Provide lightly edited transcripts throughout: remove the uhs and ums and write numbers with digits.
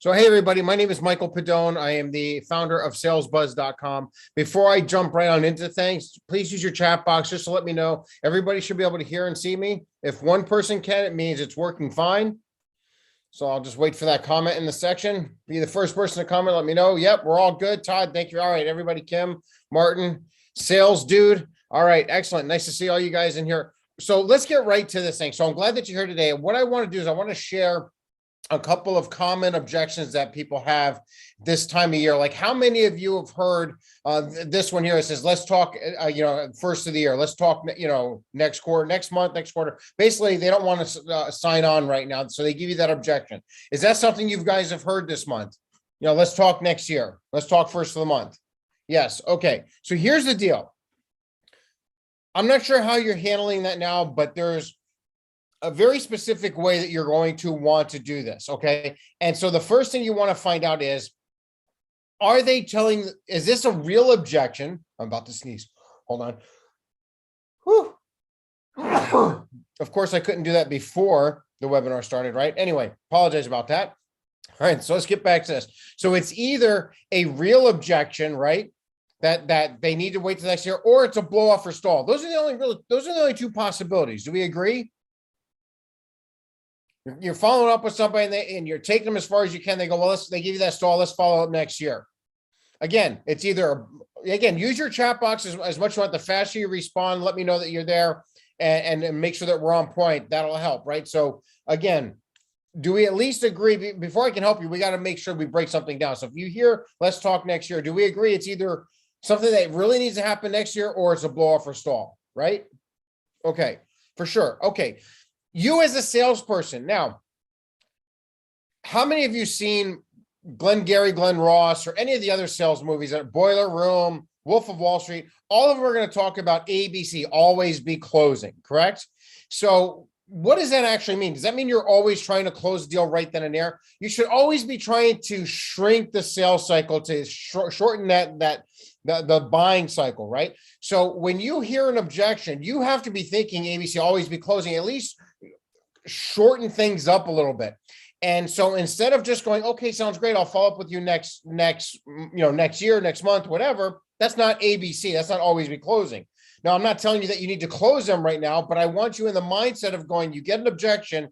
So, hey, everybody, my name is Michael Padone. I am the founder of salesbuzz.com. Before I jump right on into things, please use your chat box just to let me know. Everybody should be able to hear and see me. If one person can, it means it's working fine. So I'll just wait for that comment in the section. Be the first person to comment. Let me know. Yep, we're all good. Todd, thank you. All right, everybody, Kim, Martin, sales dude. All right, excellent. Nice to see all you guys in here. So let's get right to this thing. So I'm glad that you're here today. What I want to do is I want to share a couple of common objections that people have this time of year. Like, how many of you have heard this one here? It says, let's talk, first of the year. Let's talk, next quarter, next month, next quarter. Basically, they don't want to sign on right now. So they give you that objection. Is that something you guys have heard this month? Let's talk next year. Let's talk first of the month. Yes. Okay. So here's the deal. I'm not sure how you're handling that now, but there's a very specific way that you're going to want to do this, okay? And so the first thing you want to find out is this a real objection? I'm about to sneeze. Hold on. Whew. Of course, I couldn't do that before the webinar started, right? Anyway, apologize about that. All right, so let's get back to this. So it's either a real objection, right? That they need to wait till next year, or it's a blow off or stall. Those are the only two possibilities. Do we agree? You're following up with somebody and you're taking them as far as you can. They go, well, they give you that stall. Let's follow up next year. Again, it's either, use your chat box as much as you want. The faster you respond, let me know that you're there and make sure that we're on point. That'll help, right? So again, do we at least agree? Before I can help you, we got to make sure we break something down. So if you hear, let's talk next year, do we agree it's either something that really needs to happen next year or it's a blow off or stall, right? Okay, for sure. Okay. You as a salesperson, now, how many of you seen Glengarry Glen Ross or any of the other sales movies, Boiler Room, Wolf of Wall Street? All of them are going to talk about ABC, always be closing, correct? So what does that actually mean? Does that mean you're always trying to close the deal right then and there? You should always be trying to shrink the sales cycle to shorten the buying cycle, right? So when you hear an objection, you have to be thinking ABC, always be closing, at least shorten things up a little bit. And so instead of just going, okay, sounds great, I'll follow up with you next year, next month, whatever, that's not ABC. That's not always be closing. Now, I'm not telling you that you need to close them right now, but I want you in the mindset of going, you get an objection,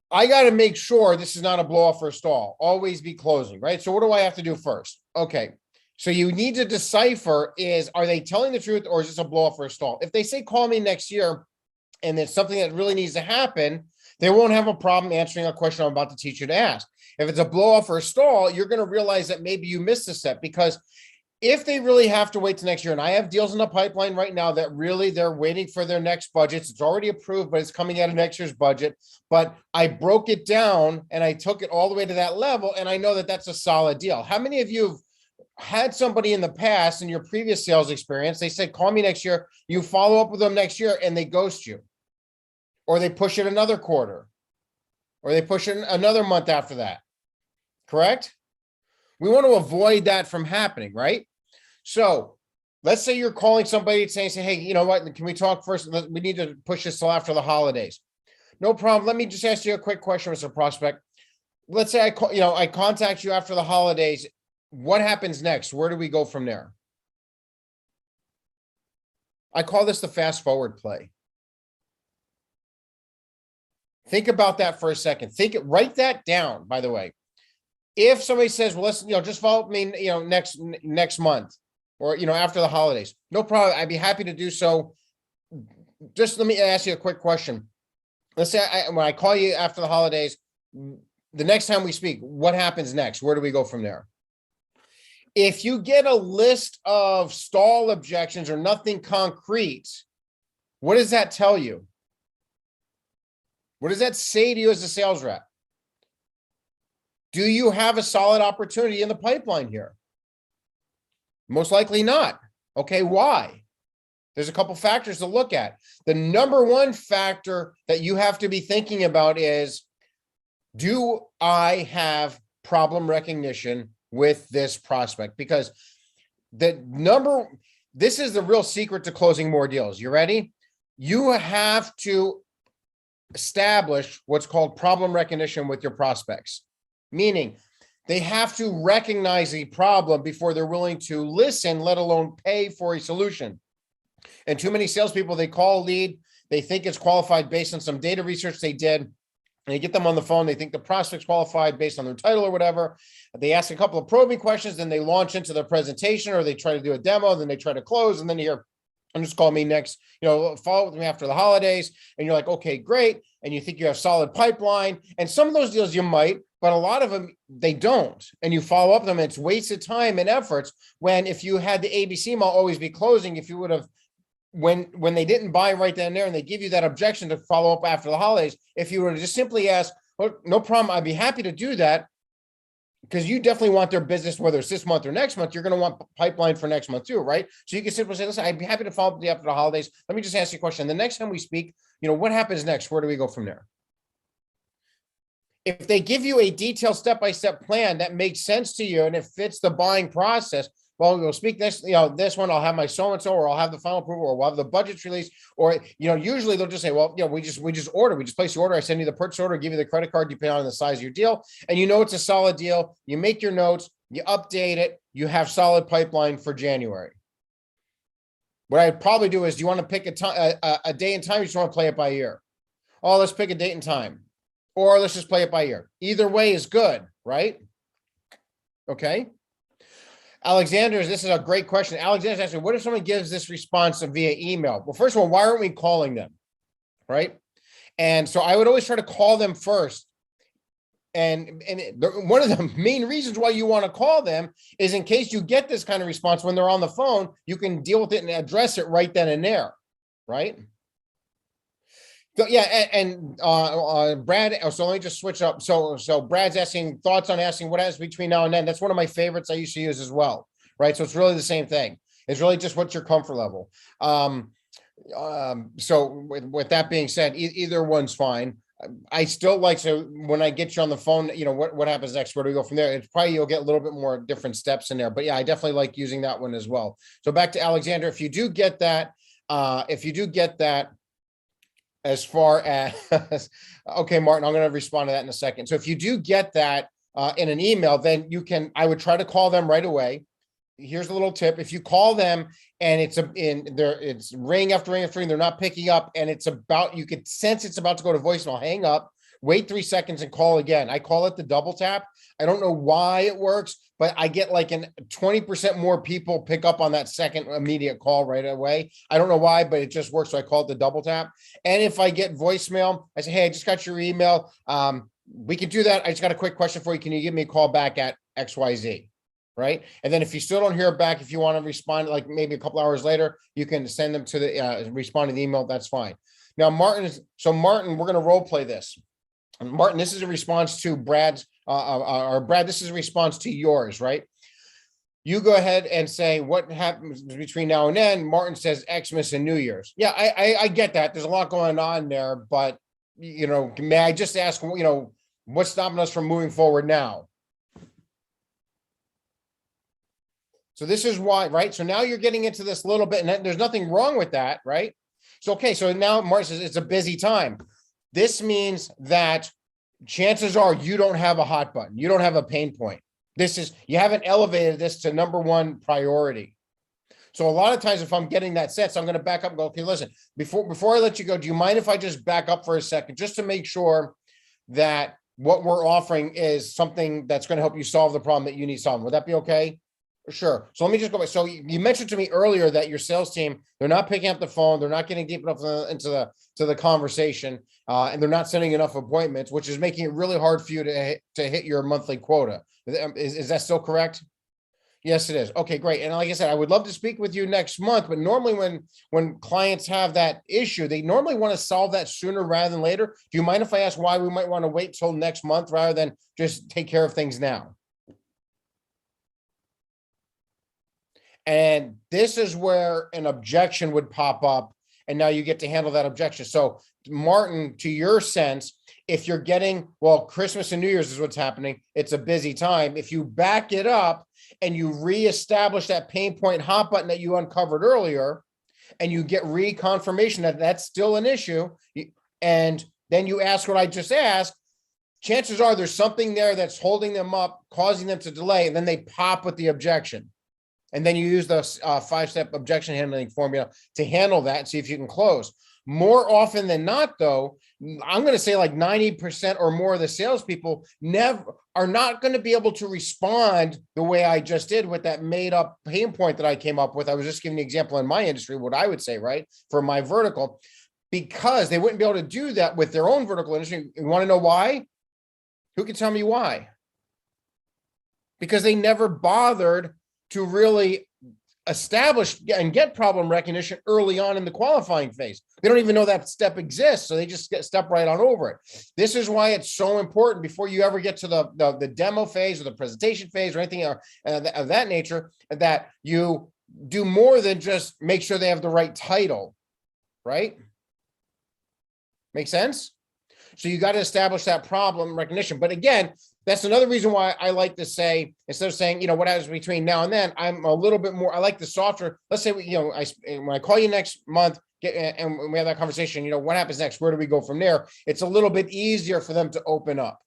I got to make sure this is not a blow off or a stall. Always be closing, right? So what do I have to do first? Okay. So you need to decipher are they telling the truth or is this a blow off or a stall? If they say, call me next year, and it's something that really needs to happen, they won't have a problem answering a question I'm about to teach you to ask. If it's a blow off or a stall, you're going to realize that maybe you missed a step, because if they really have to wait till next year, and I have deals in the pipeline right now that really they're waiting for their next budgets. It's already approved, but it's coming out of next year's budget. But I broke it down and I took it all the way to that level. And I know that that's a solid deal. How many of you have had somebody in the past, in your previous sales experience, they said, call me next year, you follow up with them next year and they ghost you, or they push it another quarter, or they push it another month after that, correct? We want to avoid that from happening, right? So let's say you're calling somebody saying, hey, you know what, can we talk first? We need to push this till after the holidays. No problem. Let me just ask you a quick question, Mr. Prospect. Let's say I contact you after the holidays. What happens next? Where do we go from there? I call this the fast forward play. Think about that for a second. Write that down, by the way. If somebody says, well, let's, just follow up me, next month, or, after the holidays, no problem. I'd be happy to do so. Just let me ask you a quick question. Let's say when I call you after the holidays, the next time we speak, what happens next? Where do we go from there? If you get a list of stall objections or nothing concrete, what does that tell you? What does that say to you as a sales rep? Do you have a solid opportunity in the pipeline here? Most likely not. Okay, why? There's a couple factors to look at. The number one factor that you have to be thinking about is, do I have problem recognition with this prospect? Because this is the real secret to closing more deals. You ready? You have to establish what's called problem recognition with your prospects. meaning they have to recognize the problem before they're willing to listen, let alone pay for a solution. And too many salespeople, they call a lead, they think it's qualified based on some data research they did. And they get them on the phone. They think the prospect's qualified based on their title or whatever. They ask a couple of probing questions, then they launch into their presentation, or they try to do a demo, then they try to close, and then you hear, and just call me next, follow up with me after the holidays. And you're like, okay, great. And you think you have solid pipeline. And some of those deals you might, but a lot of them, they don't. And you follow up them, and it's wasted time and efforts. When if you had the ABC model always be closing, if you would have, when they didn't buy right then and there, and they give you that objection to follow up after the holidays, if you were to just simply ask, well, no problem, I'd be happy to do that, because you definitely want their business, whether it's this month or next month, you're going to want pipeline for next month too, right? So you can simply say, listen, I'd be happy to follow up with you after the holidays. Let me just ask you a question. The next time we speak, what happens next? Where do we go from there? If they give you a detailed step-by-step plan that makes sense to you and it fits the buying process, well, we'll speak this, this one, I'll have my so-and-so, or I'll have the final approval, or we'll have the budgets released, or, usually they'll just say, well, we just place the order. I send you the purchase order, give you the credit card, depending on the size of your deal. And it's a solid deal. You make your notes, you update it, you have solid pipeline for January. What I'd probably do is, do you want to pick a day and time? Or you just want to play it by ear? Oh, let's pick a date and time, or let's just play it by ear. Either way is good, right? Okay. Alexander, this is a great question. Alexander's asking, what if someone gives this response via email? Well, first of all, why aren't we calling them, right? And so I would always try to call them first. And one of the main reasons why you want to call them is in case you get this kind of response when they're on the phone, you can deal with it and address it right then and there, right? So yeah, and Brad, so let me just switch up. So Brad's asking thoughts on asking what happens between now and then. That's one of my favorites I used to use as well, right? So it's really the same thing. It's really just what's your comfort level. So with that being said, either one's fine. I still like, so when I get you on the phone, what happens next? Where do we go from there? It's probably, you'll get a little bit more different steps in there, but yeah, I definitely like using that one as well. So back to Alexander, if you do get that, as far as, okay, Martin, I'm going to respond to that in a second. So if you do get that in an email, then I would try to call them right away. Here's a little tip. If you call them and it's ring after ring after ring, they're not picking up, and you could sense it's about to go to voicemail, hang up, wait 3 seconds and call again. I call it the double tap. I don't know why it works, but I get like 20% more people pick up on that second immediate call right away. I don't know why, but it just works. So I call it the double tap. And if I get voicemail, I say, hey, I just got your email. We can do that. I just got a quick question for you. Can you give me a call back at XYZ? Right. And then if you still don't hear back, if you want to respond, like maybe a couple hours later, you can send them to the respond to the email. That's fine. Now, Martin, we're going to role play this. Martin, this is a response to Brad's, or Brad, this is a response to yours, right? You go ahead and say what happens between now and then. Martin says Xmas and New Year's. Yeah, I get that. There's a lot going on there, but may I just ask, what's stopping us from moving forward now? So this is why, right? So now you're getting into this little bit, and there's nothing wrong with that, right? So, okay, so now Martin says it's a busy time. This means that chances are you don't have a hot button. You don't have a pain point. You haven't elevated this to number one priority. So a lot of times if I'm getting that sense, I'm going to back up and go, okay, listen, before I let you go, do you mind if I just back up for a second, just to make sure that what we're offering is something that's going to help you solve the problem that you need solving? Would that be okay? Sure. So let me just go back. So you mentioned to me earlier that your sales team, they're not picking up the phone. They're not getting deep enough into the conversation, and they're not sending enough appointments, which is making it really hard for you to hit your monthly quota. Is that still correct? Yes, it is. Okay, great. And like I said, I would love to speak with you next month, but normally when clients have that issue, they normally want to solve that sooner rather than later. Do you mind if I ask why we might want to wait till next month rather than just take care of things now? And this is where an objection would pop up, and now you get to handle that objection. So Martin, to your sense, if you're getting, well, Christmas and New Year's is what's happening. It's a busy time. If you back it up and you reestablish that pain point hot button that you uncovered earlier, and you get reconfirmation that that's still an issue, and then you ask what I just asked, chances are there's something there that's holding them up, causing them to delay, and then they pop with the objection. And then you use the 5-step objection handling formula to handle that and see if you can close. More often than not, though, I'm going to say like 90% or more of the salespeople are not going to be able to respond the way I just did with that made up pain point that I came up with. I was just giving an example in my industry, what I would say, right, for my vertical, because they wouldn't be able to do that with their own vertical industry. You want to know why? Who can tell me why? Because they never bothered to really establish and get problem recognition early on in the qualifying phase. They don't even know that step exists, so they just step right on over it. This is why it's so important before you ever get to the demo phase or the presentation phase or anything of that nature, that you do more than just make sure they have the right title, right? Make sense? So you got to establish that problem recognition. But again, that's another reason why I like to say, instead of saying, what happens between now and then, I'm a little bit more, I like the softer. Let's say, when I call you next month, and we have that conversation, what happens next? Where do we go from there? It's a little bit easier for them to open up.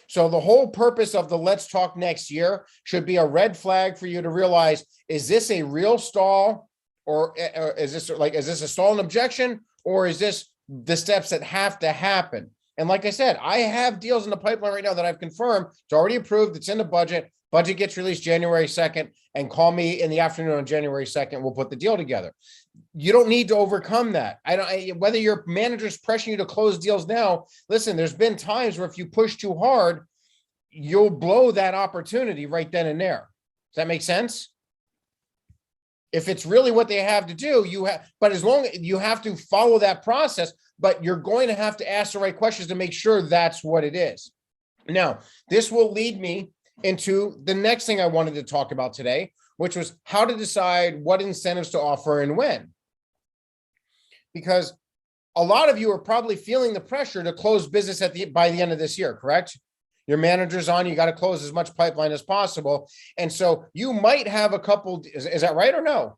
So the whole purpose of the let's talk next year should be a red flag for you to realize, is this a real stall, or is this a stall and objection, or is this the steps that have to happen? And like I said, I have deals in the pipeline right now that I've confirmed. It's already approved. It's in the budget. Budget gets released January 2nd, and call me in the afternoon on January 2nd. We'll put the deal together. You don't need to overcome that. Whether your manager's pressuring you to close deals now, listen, there's been times where if you push too hard, you'll blow that opportunity right then and there. Does that make sense? If it's really what they have to do, but as long as you have to follow that process, but you're going to have to ask the right questions to make sure that's what it is. Now, this will lead me into the next thing I wanted to talk about today, which was how to decide what incentives to offer and when. Because a lot of you are probably feeling the pressure to close business by the end of this year, correct? Your manager's on, you got to close as much pipeline as possible. And so you might have a couple, is that right or no?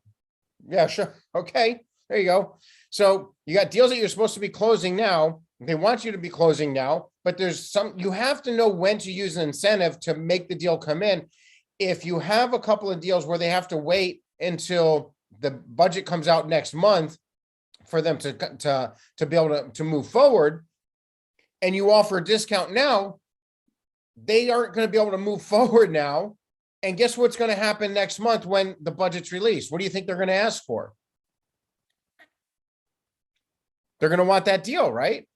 Yeah, sure. Okay, there you go. So you got deals that you're supposed to be closing now. They want you to be closing now, but you have to know when to use an incentive to make the deal come in. If you have a couple of deals where they have to wait until the budget comes out next month for them to be able to move forward, and you offer a discount now, they aren't going to be able to move forward now. And guess what's going to happen next month when the budget's released? What do you think they're going to ask for? They're going to want that deal, right?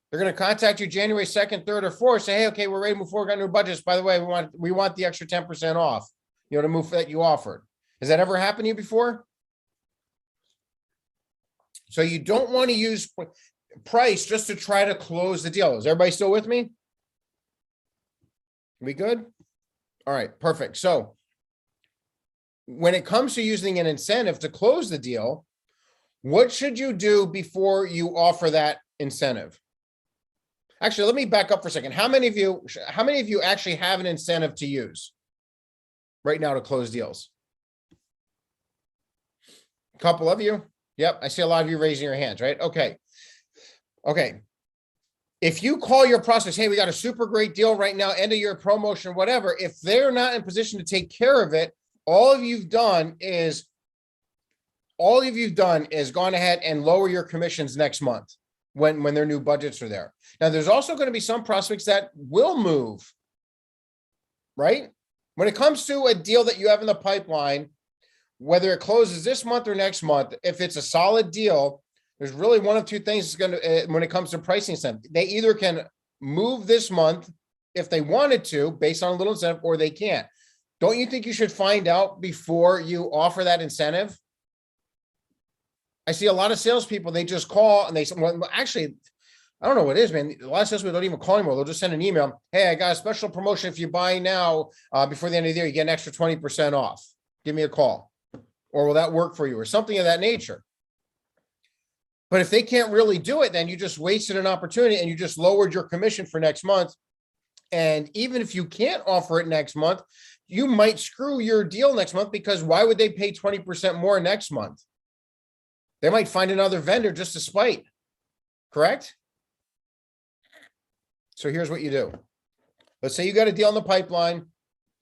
They're going to contact you January 2nd, 3rd, or 4th, say, hey, okay, we're ready to move forward, got new budgets. By the way, we want the extra 10% off, to move that you offered. Has that ever happened to you before? So you don't want to use price just to try to close the deal. Is everybody still with me? We good? All right, perfect. So when it comes to using an incentive to close the deal, what should you do before you offer that incentive? Actually, let me back up for a second. How many of you actually have an incentive to use right now to close deals? A couple of you. Yep, I see a lot of you raising your hands, right? Okay. If you call your prospects, hey, we got a super great deal right now, end of year promotion, whatever, if they're not in position to take care of it, all you've done is gone ahead and lower your commissions next month when their new budgets are there. Now, there's also going to be some prospects that will move, right? When it comes to a deal that you have in the pipeline, whether it closes this month or next month, if it's a solid deal, there's really one of two things when it comes to pricing incentive. They either can move this month if they wanted to, based on a little incentive, or they can't. Don't you think you should find out before you offer that incentive? I see a lot of salespeople, they just call and they say, well, actually, I don't know what it is, man. A lot of salespeople don't even call anymore. They'll just send an email. Hey, I got a special promotion. If you buy now, before the end of the year, you get an extra 20% off. Give me a call. Or will that work for you? Or something of that nature. But if they can't really do it, then you just wasted an opportunity and you just lowered your commission for next month. And even if you can't offer it next month, you might screw your deal next month, because why would they pay 20% more next month? They might find another vendor just to spite, correct? So here's what you do. Let's say you got a deal in the pipeline.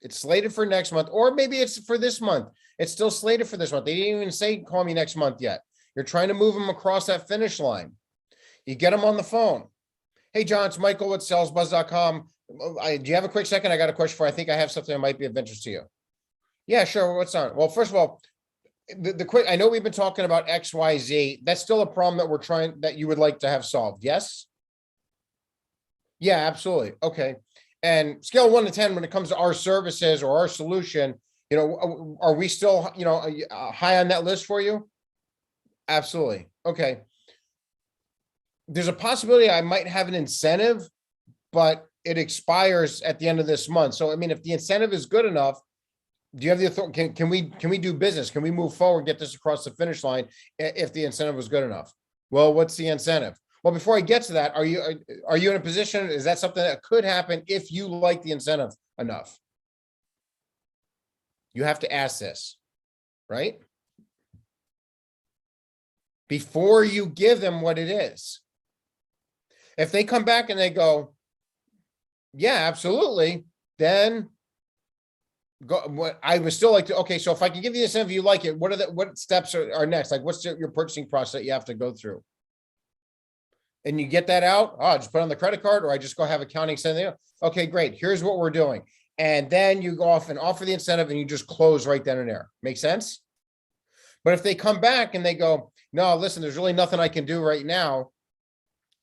It's slated for next month, or maybe it's for this month. It's still slated for this month. They didn't even say, call me next month yet. You're trying to move them across that finish line. You get them on the phone. Hey, John, it's Michael with salesbuzz.com. Do you have a quick second? I got a question for you. I think I have something that might be of interest to you. Yeah, sure. What's on? Well, first of all, the quick, I know we've been talking about XYZ. That's still a problem that you would like to have solved. Yes? Yeah, absolutely. Okay. And scale of 1 to 10, when it comes to our services or our solution, are we still, high on that list for you? Absolutely. Okay. There's a possibility I might have an incentive, but it expires at the end of this month. So, I mean, if the incentive is good enough, do you have the authority? Can we do business? Can we move forward, get this across the finish line if the incentive was good enough? Well, what's the incentive? Well, before I get to that, are you in a position? Is that something that could happen if you like the incentive enough? You have to ask this, right? Before you give them what it is. If they come back and they go, yeah, absolutely, then I would still like to, okay, so if I can give you the incentive, you like it, what steps are next? Like, what's your purchasing process that you have to go through? And you get that out, just put on the credit card, or I just go have accounting send it. Okay, great. Here's what we're doing. And then you go off and offer the incentive and you just close right then and there. Make sense? But if they come back and they go, no, listen, there's really nothing I can do right now.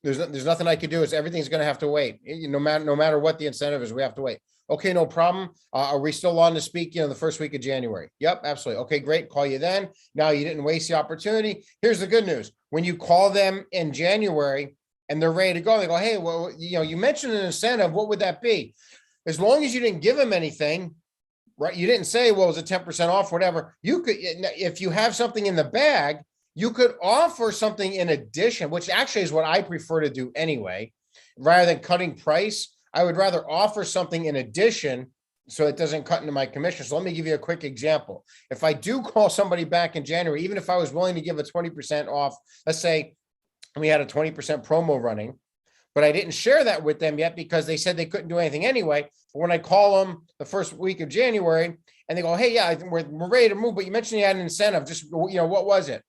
There's nothing I can do. Everything's going to have to wait. No matter what the incentive is, we have to wait. Okay, no problem. Are we still on to speak, the first week of January? Yep, absolutely. Okay, great. Call you then. Now you didn't waste the opportunity. Here's the good news. When you call them in January and they're ready to go, they go, hey, well, you mentioned an incentive. What would that be? As long as you didn't give them anything, right? You didn't say, well, it was a 10% off, whatever. You could, if you have something in the bag, you could offer something in addition, which actually is what I prefer to do anyway, rather than cutting price. I would rather offer something in addition so it doesn't cut into my commission. So let me give you a quick example. If I do call somebody back in January, even if I was willing to give a 20% off, let's say we had a 20% promo running, but I didn't share that with them yet because they said they couldn't do anything anyway. But when I call them the first week of January and they go, hey, yeah, we're ready to move, but you mentioned you had an incentive. Just, what was it?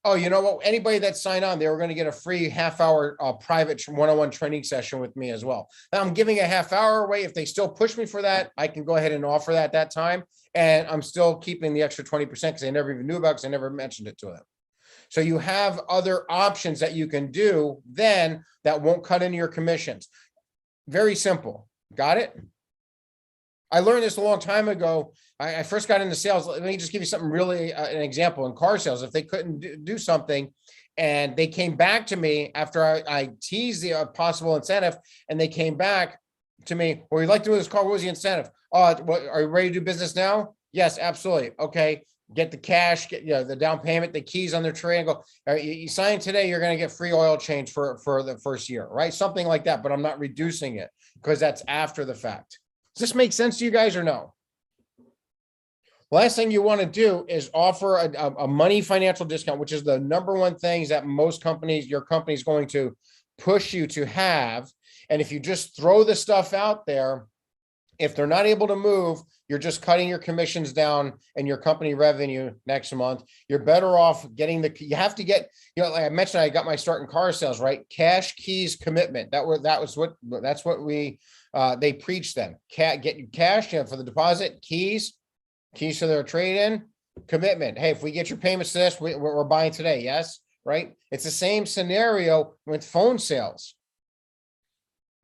Oh, you know what? Anybody that signed on, they were going to get a free half-hour private one-on-one training session with me as well. Now I'm giving a half hour away. If they still push me for that, I can go ahead and offer that at that time. And I'm still keeping the extra 20% because they never even knew about it because I never mentioned it to them. So you have other options that you can do then that won't cut into your commissions. Very simple. Got it? I learned this a long time ago. I first got into sales. Let me just give you something really, an example in car sales. If they couldn't do something and they came back to me after I teased the possible incentive and they came back to me, well, we'd like to do this car. What was the incentive? Are you ready to do business now? Yes, absolutely. Okay. Get the cash, get the down payment, the keys on their tray and go, all right, you sign today, you're going to get free oil change for the first year, right? Something like that, but I'm not reducing it because that's after the fact. Does this make sense to you guys or no? Last thing you want to do is offer a money financial discount, which is the number one things that most companies, your company is going to push you to have. And if you just throw the stuff out there, if they're not able to move, you're just cutting your commissions down and your company revenue next month. You're better off getting you have to get, like I mentioned, I got my start in car sales, right? Cash, keys, commitment. That's what we, they preach then. Get you cash for the deposit, keys to their trade-in, commitment. Hey, if we get your payments to this, we're buying today. Yes, right? It's the same scenario with phone sales.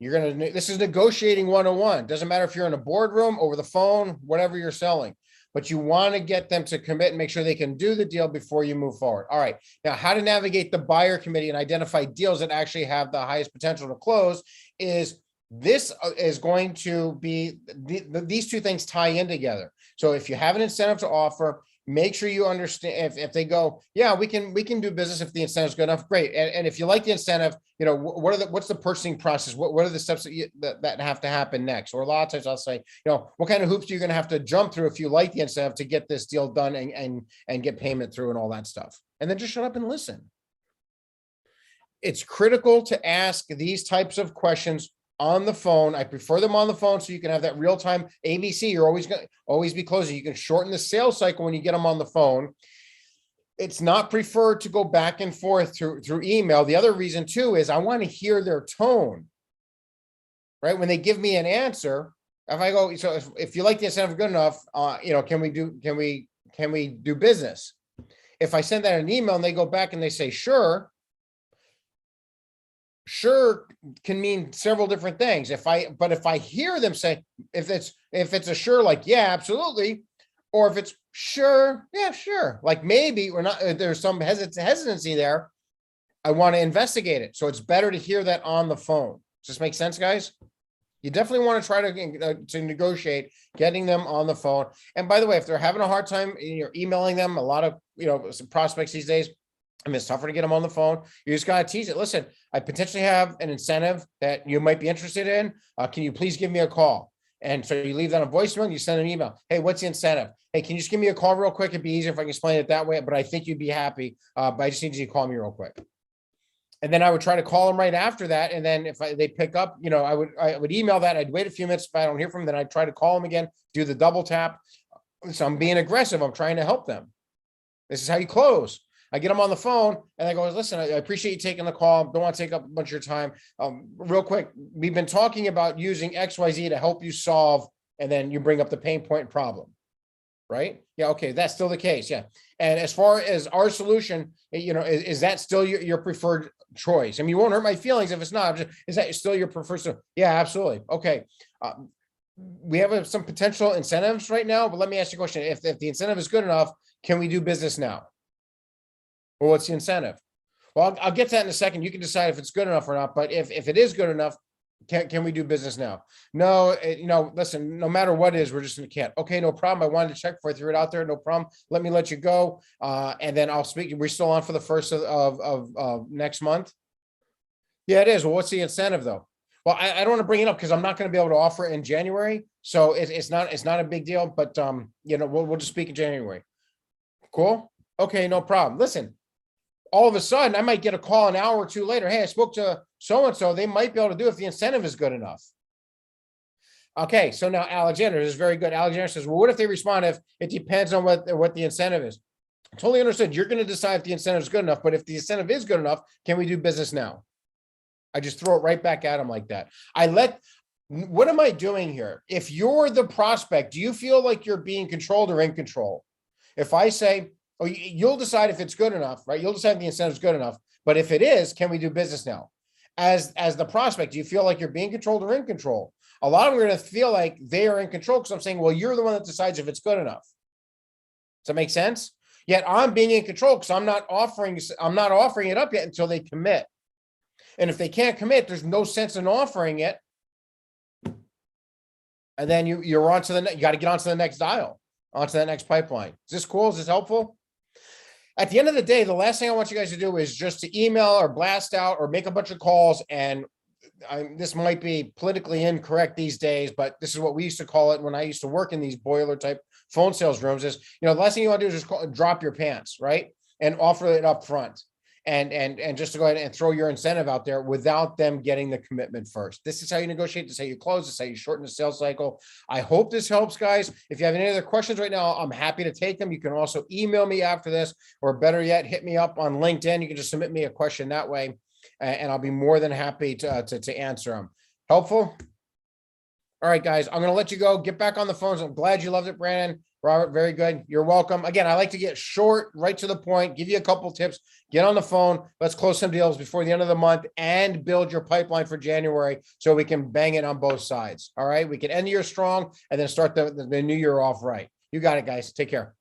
This is negotiating 101. Doesn't matter if you're in a boardroom, over the phone, whatever you're selling, but you want to get them to commit and make sure they can do the deal before you move forward. All right. Now, how to navigate the buyer committee and identify deals that actually have the highest potential to close is this is going to be, these two things tie in together. So if you have an incentive to offer, make sure you understand if they go, yeah, we can do business if the incentive is good enough. Great. And if you like the incentive, what's the purchasing process? What are the steps that have to happen next? Or a lot of times I'll say, what kind of hoops are you going to have to jump through if you like the incentive to get this deal done and get payment through and all that stuff. And then just shut up and listen. It's critical to ask these types of questions on the phone. I prefer them on the phone so you can have that real time ABC. You're always going to always be closing. You can shorten the sales cycle when you get them on the phone. It's not preferred to go back and forth through email. The other reason too is I want to hear their tone, right? When they give me an answer, if I go, so if you like the incentive good enough, can we do business? If I send that an email and they go back and they say, sure can mean several different things. But if I hear them say, if it's a sure, like, yeah, absolutely. Or if it's sure, yeah, sure. Like maybe we're not, there's some hesitancy there. I want to investigate it. So it's better to hear that on the phone. Does this make sense, guys? You definitely want to try to negotiate getting them on the phone. And by the way, if they're having a hard time, you're emailing them, a lot of, some prospects these days, I mean, it's tougher to get them on the phone. You just got to tease it. Listen, I potentially have an incentive that you might be interested in. Can you please give me a call? And so you leave that on voicemail and you send an email. Hey, what's the incentive? Hey, can you just give me a call real quick? It'd be easier if I can explain it that way, but I think you'd be happy. But I just need you to call me real quick. And then I would try to call them right after that. And then if they pick up, I would email that. I'd wait a few minutes. If I don't hear from them, then I'd try to call them again, do the double tap. So I'm being aggressive. I'm trying to help them. This is how you close. I get them on the phone and I go, listen, I appreciate you taking the call. Don't want to take up a bunch of your time. Real quick, we've been talking about using XYZ to help you solve, and then you bring up the pain point problem, right? Yeah, okay, that's still the case, yeah. And as far as our solution, is that still your preferred choice? I mean, you won't hurt my feelings if it's not. Is that still your preferred? Yeah, absolutely. Okay. We have some potential incentives right now, but let me ask you a question. If the incentive is good enough, can we do business now? Well, what's the incentive? Well, I'll get to that in a second. You can decide if it's good enough or not. But if it is good enough, can we do business now? No, listen, no matter what it is, we're just can't. Okay, no problem. I wanted to check before I threw it out there. No problem. Let me let you go. And then I'll speak. We're still on for the first of next month. Yeah, it is. Well, what's the incentive though? Well, I don't want to bring it up because I'm not going to be able to offer it in January. So it's not a big deal, but we'll just speak in January. Cool. Okay, no problem. Listen. All of a sudden, I might get a call an hour or two later. Hey, I spoke to so-and-so. They might be able to do it if the incentive is good enough. Okay, so now Alexander is very good. Alexander says, well, what if they respond if it depends on what the incentive is? Totally understood. You're going to decide if the incentive is good enough, but if the incentive is good enough, can we do business now? I just throw it right back at them like that. What am I doing here? If you're the prospect, do you feel like you're being controlled or in control? If I say, oh, you'll decide if it's good enough, right? You'll decide if the incentive is good enough. But if it is, can we do business now? As the prospect, do you feel like you're being controlled or in control? A lot of them are going to feel like they are in control because I'm saying, well, you're the one that decides if it's good enough. Does that make sense? Yet I'm being in control because I'm not offering it up yet until they commit. And if they can't commit, there's no sense in offering it. And then you're on to you got to get onto the next dial, onto that next pipeline. Is this cool? Is this helpful? At the end of the day, the last thing I want you guys to do is just to email or blast out or make a bunch of calls. And this might be politically incorrect these days, but this is what we used to call it when I used to work in these boiler type phone sales rooms is, the last thing you want to do is just drop your pants, right? And offer it up front. And just to go ahead and throw your incentive out there without them getting the commitment first. This is how you negotiate. This is how you close. This is how you shorten the sales cycle. I hope this helps, guys. If you have any other questions right now, I'm happy to take them. You can also email me after this, or better yet, hit me up on LinkedIn. You can just submit me a question that way, and I'll be more than happy to answer them. Helpful? All right, guys, I'm going to let you go. Get back on the phones. I'm glad you loved it, Brandon. Robert, very good. You're welcome. Again, I like to get short, right to the point, give you a couple tips, get on the phone. Let's close some deals before the end of the month and build your pipeline for January so we can bang it on both sides. All right. We can end the year strong and then start the new year off right. You got it, guys. Take care.